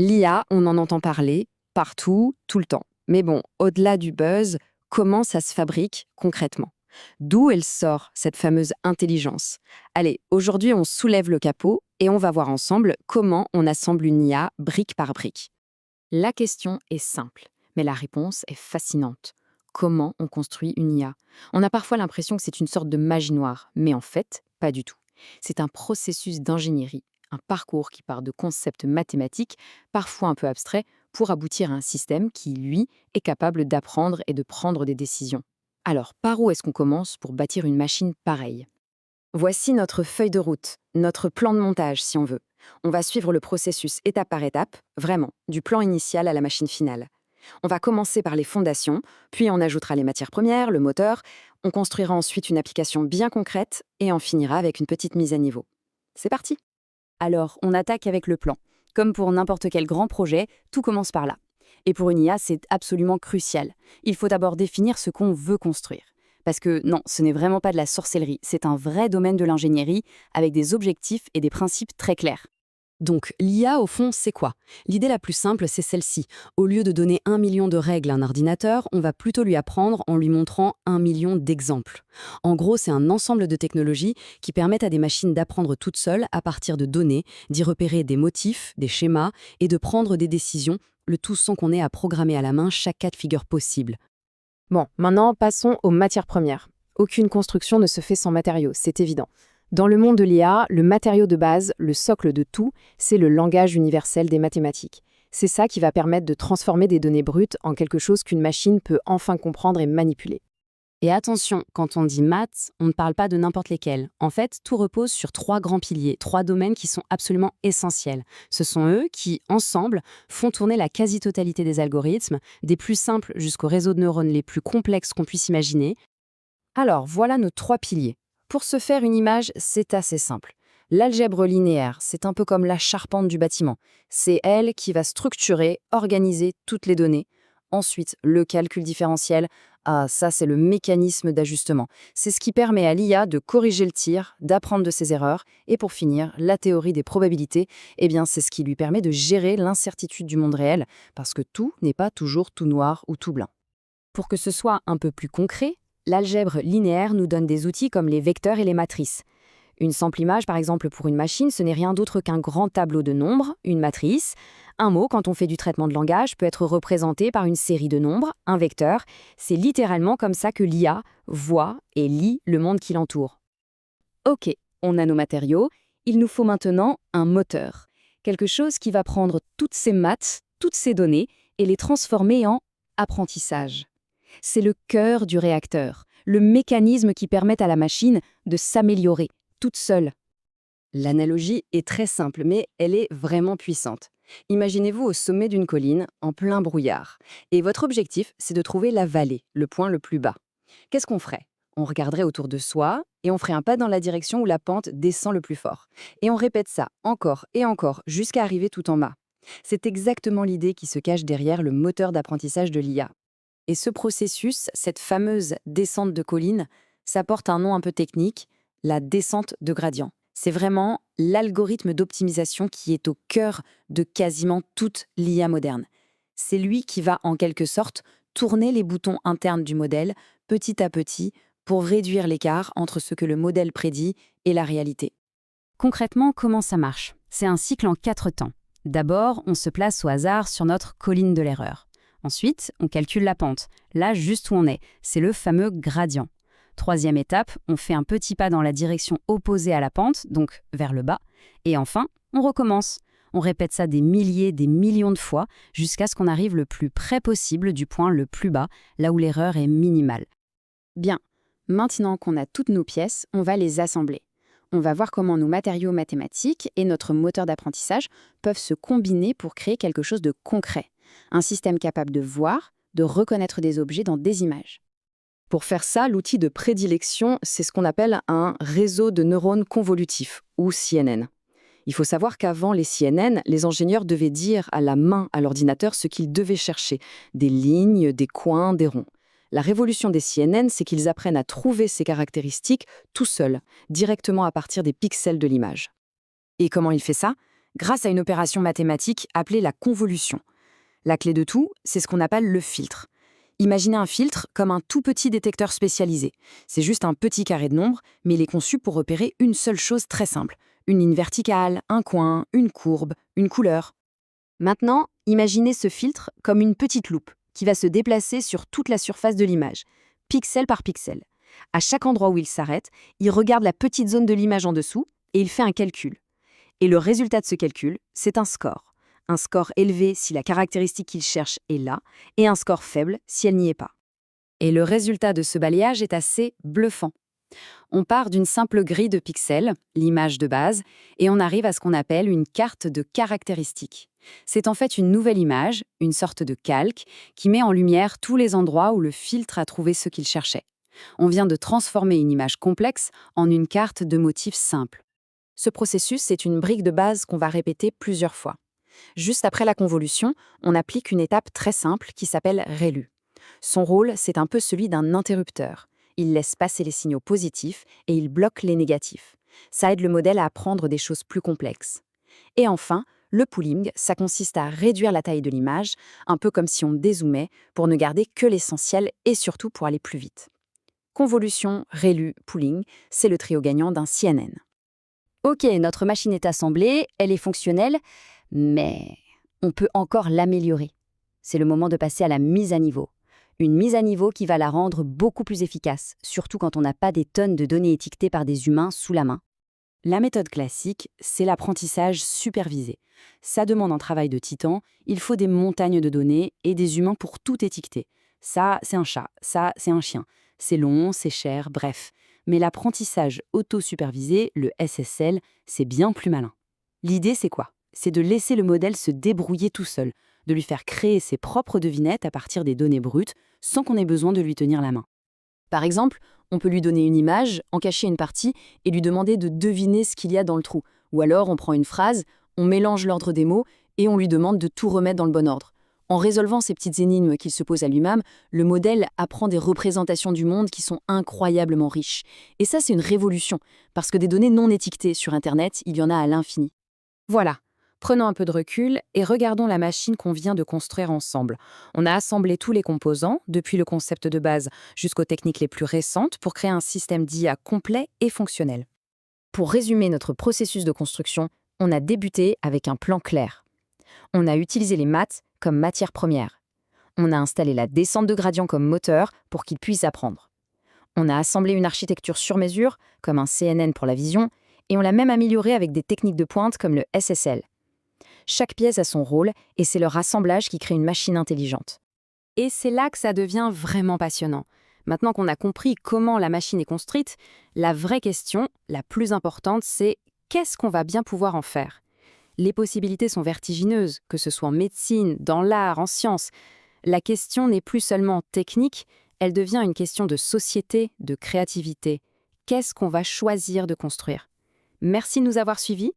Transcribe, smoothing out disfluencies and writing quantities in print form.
L'IA, on en entend parler partout, tout le temps. Mais bon, au-delà du buzz, comment ça se fabrique concrètement? D'où elle sort, cette fameuse intelligence? Allez, aujourd'hui, on soulève le capot et on va voir ensemble comment on assemble une IA brique par brique. La question est simple, mais la réponse est fascinante. Comment on construit une IA? On a parfois l'impression que c'est une sorte de magie noire, mais en fait, pas du tout. C'est un processus d'ingénierie, un parcours qui part de concepts mathématiques, parfois un peu abstraits, pour aboutir à un système qui, lui, est capable d'apprendre et de prendre des décisions. Alors, par où est-ce qu'on commence pour bâtir une machine pareille? Voici notre feuille de route, notre plan de montage si on veut. On va suivre le processus étape par étape, vraiment, du plan initial à la machine finale. On va commencer par les fondations, puis on ajoutera les matières premières, le moteur, on construira ensuite une application bien concrète et on finira avec une petite mise à niveau. C'est parti! Alors, on attaque avec le plan. Comme pour n'importe quel grand projet, tout commence par là. Et pour une IA, c'est absolument crucial. Il faut d'abord définir ce qu'on veut construire. Parce que non, ce n'est vraiment pas de la sorcellerie, c'est un vrai domaine de l'ingénierie avec des objectifs et des principes très clairs. Donc, l'IA, au fond, c'est quoi? L'idée la plus simple, c'est celle-ci. Au lieu de donner 1 million de règles à un ordinateur, on va plutôt lui apprendre en lui montrant 1 million d'exemples. En gros, c'est un ensemble de technologies qui permettent à des machines d'apprendre toutes seules à partir de données, d'y repérer des motifs, des schémas et de prendre des décisions, le tout sans qu'on ait à programmer à la main chaque cas de figure possible. Bon, maintenant passons aux matières premières. Aucune construction ne se fait sans matériaux, c'est évident. Dans le monde de l'IA, le matériau de base, le socle de tout, c'est le langage universel des mathématiques. C'est ça qui va permettre de transformer des données brutes en quelque chose qu'une machine peut enfin comprendre et manipuler. Et attention, quand on dit maths, on ne parle pas de n'importe lesquels. En fait, tout repose sur 3 grands piliers, 3 domaines qui sont absolument essentiels. Ce sont eux qui, ensemble, font tourner la quasi-totalité des algorithmes, des plus simples jusqu'aux réseaux de neurones les plus complexes qu'on puisse imaginer. Alors, voilà nos 3 piliers. Pour se faire une image, c'est assez simple. L'algèbre linéaire, c'est un peu comme la charpente du bâtiment. C'est elle qui va structurer, organiser toutes les données. Ensuite, le calcul différentiel, ça c'est le mécanisme d'ajustement. C'est ce qui permet à l'IA de corriger le tir, d'apprendre de ses erreurs. Et pour finir, la théorie des probabilités, c'est ce qui lui permet de gérer l'incertitude du monde réel, parce que tout n'est pas toujours tout noir ou tout blanc. Pour que ce soit un peu plus concret, l'algèbre linéaire nous donne des outils comme les vecteurs et les matrices. Une simple image, par exemple, pour une machine, ce n'est rien d'autre qu'un grand tableau de nombres, une matrice. Un mot, quand on fait du traitement de langage, peut être représenté par une série de nombres, un vecteur. C'est littéralement comme ça que l'IA voit et lit le monde qui l'entoure. Ok, on a nos matériaux. Il nous faut maintenant un moteur. Quelque chose qui va prendre toutes ces maths, toutes ces données, et les transformer en apprentissage. C'est le cœur du réacteur, le mécanisme qui permet à la machine de s'améliorer, toute seule. L'analogie est très simple, mais elle est vraiment puissante. Imaginez-vous au sommet d'une colline, en plein brouillard. Et votre objectif, c'est de trouver la vallée, le point le plus bas. Qu'est-ce qu'on ferait? On regarderait autour de soi et on ferait un pas dans la direction où la pente descend le plus fort. Et on répète ça encore et encore jusqu'à arriver tout en bas. C'est exactement l'idée qui se cache derrière le moteur d'apprentissage de l'IA. Et ce processus, cette fameuse descente de colline, ça porte un nom un peu technique, la descente de gradient. C'est vraiment l'algorithme d'optimisation qui est au cœur de quasiment toute l'IA moderne. C'est lui qui va, en quelque sorte, tourner les boutons internes du modèle petit à petit pour réduire l'écart entre ce que le modèle prédit et la réalité. Concrètement, comment ça marche? C'est un cycle en 4 temps. D'abord, on se place au hasard sur notre colline de l'erreur. Ensuite, on calcule la pente, là juste où on est, c'est le fameux gradient. Troisième étape, on fait un petit pas dans la direction opposée à la pente, donc vers le bas. Et enfin, on recommence. On répète ça des milliers, des millions de fois, jusqu'à ce qu'on arrive le plus près possible du point le plus bas, là où l'erreur est minimale. Bien, maintenant qu'on a toutes nos pièces, on va les assembler. On va voir comment nos matériaux mathématiques et notre moteur d'apprentissage peuvent se combiner pour créer quelque chose de concret. Un système capable de voir, de reconnaître des objets dans des images. Pour faire ça, l'outil de prédilection, c'est ce qu'on appelle un réseau de neurones convolutifs, ou CNN. Il faut savoir qu'avant les CNN, les ingénieurs devaient dire à la main à l'ordinateur ce qu'ils devaient chercher, des lignes, des coins, des ronds. La révolution des CNN, c'est qu'ils apprennent à trouver ces caractéristiques tout seuls, directement à partir des pixels de l'image. Et comment il fait ça? grâce à une opération mathématique appelée la convolution. La clé de tout, c'est ce qu'on appelle le filtre. Imaginez un filtre comme un tout petit détecteur spécialisé. C'est juste un petit carré de nombres, mais il est conçu pour repérer une seule chose très simple. Une ligne verticale, un coin, une courbe, une couleur. Maintenant, imaginez ce filtre comme une petite loupe qui va se déplacer sur toute la surface de l'image, pixel par pixel. À chaque endroit où il s'arrête, il regarde la petite zone de l'image en dessous et il fait un calcul. Et le résultat de ce calcul, c'est un score. Un score élevé si la caractéristique qu'il cherche est là, et un score faible si elle n'y est pas. Et le résultat de ce balayage est assez bluffant. On part d'une simple grille de pixels, l'image de base, et on arrive à ce qu'on appelle une carte de caractéristiques. C'est en fait une nouvelle image, une sorte de calque, qui met en lumière tous les endroits où le filtre a trouvé ce qu'il cherchait. On vient de transformer une image complexe en une carte de motifs simples. Ce processus, c'est une brique de base qu'on va répéter plusieurs fois. Juste après la convolution, on applique une étape très simple qui s'appelle ReLU. Son rôle, c'est un peu celui d'un interrupteur. Il laisse passer les signaux positifs et il bloque les négatifs. Ça aide le modèle à apprendre des choses plus complexes. Et enfin, le pooling, ça consiste à réduire la taille de l'image, un peu comme si on dézoomait, pour ne garder que l'essentiel et surtout pour aller plus vite. Convolution, ReLU, pooling, c'est le trio gagnant d'un CNN. Ok, notre machine est assemblée, elle est fonctionnelle, mais on peut encore l'améliorer. C'est le moment de passer à la mise à niveau. Une mise à niveau qui va la rendre beaucoup plus efficace, surtout quand on n'a pas des tonnes de données étiquetées par des humains sous la main. La méthode classique, c'est l'apprentissage supervisé. Ça demande un travail de titan, il faut des montagnes de données et des humains pour tout étiqueter. Ça, c'est un chat, ça, c'est un chien. C'est long, c'est cher, bref. Mais l'apprentissage auto-supervisé, le SSL, c'est bien plus malin. L'idée, c'est quoi? C'est de laisser le modèle se débrouiller tout seul, de lui faire créer ses propres devinettes à partir des données brutes, sans qu'on ait besoin de lui tenir la main. Par exemple, on peut lui donner une image, en cacher une partie et lui demander de deviner ce qu'il y a dans le trou. Ou alors, on prend une phrase, on mélange l'ordre des mots et on lui demande de tout remettre dans le bon ordre. En résolvant ces petites énigmes qu'il se pose à lui-même, le modèle apprend des représentations du monde qui sont incroyablement riches. Et ça, c'est une révolution, parce que des données non étiquetées sur Internet, il y en a à l'infini. Voilà, prenons un peu de recul et regardons la machine qu'on vient de construire ensemble. On a assemblé tous les composants, depuis le concept de base jusqu'aux techniques les plus récentes, pour créer un système d'IA complet et fonctionnel. Pour résumer notre processus de construction, on a débuté avec un plan clair. On a utilisé les maths comme matière première. On a installé la descente de gradient comme moteur pour qu'il puisse apprendre. On a assemblé une architecture sur mesure, comme un CNN pour la vision, et on l'a même améliorée avec des techniques de pointe comme le SSL. Chaque pièce a son rôle, et c'est leur assemblage qui crée une machine intelligente. Et c'est là que ça devient vraiment passionnant. Maintenant qu'on a compris comment la machine est construite, la vraie question, la plus importante, c'est qu'est-ce qu'on va bien pouvoir en faire? Les possibilités sont vertigineuses, que ce soit en médecine, dans l'art, en sciences. La question n'est plus seulement technique, elle devient une question de société, de créativité. Qu'est-ce qu'on va choisir de construire? Merci de nous avoir suivis.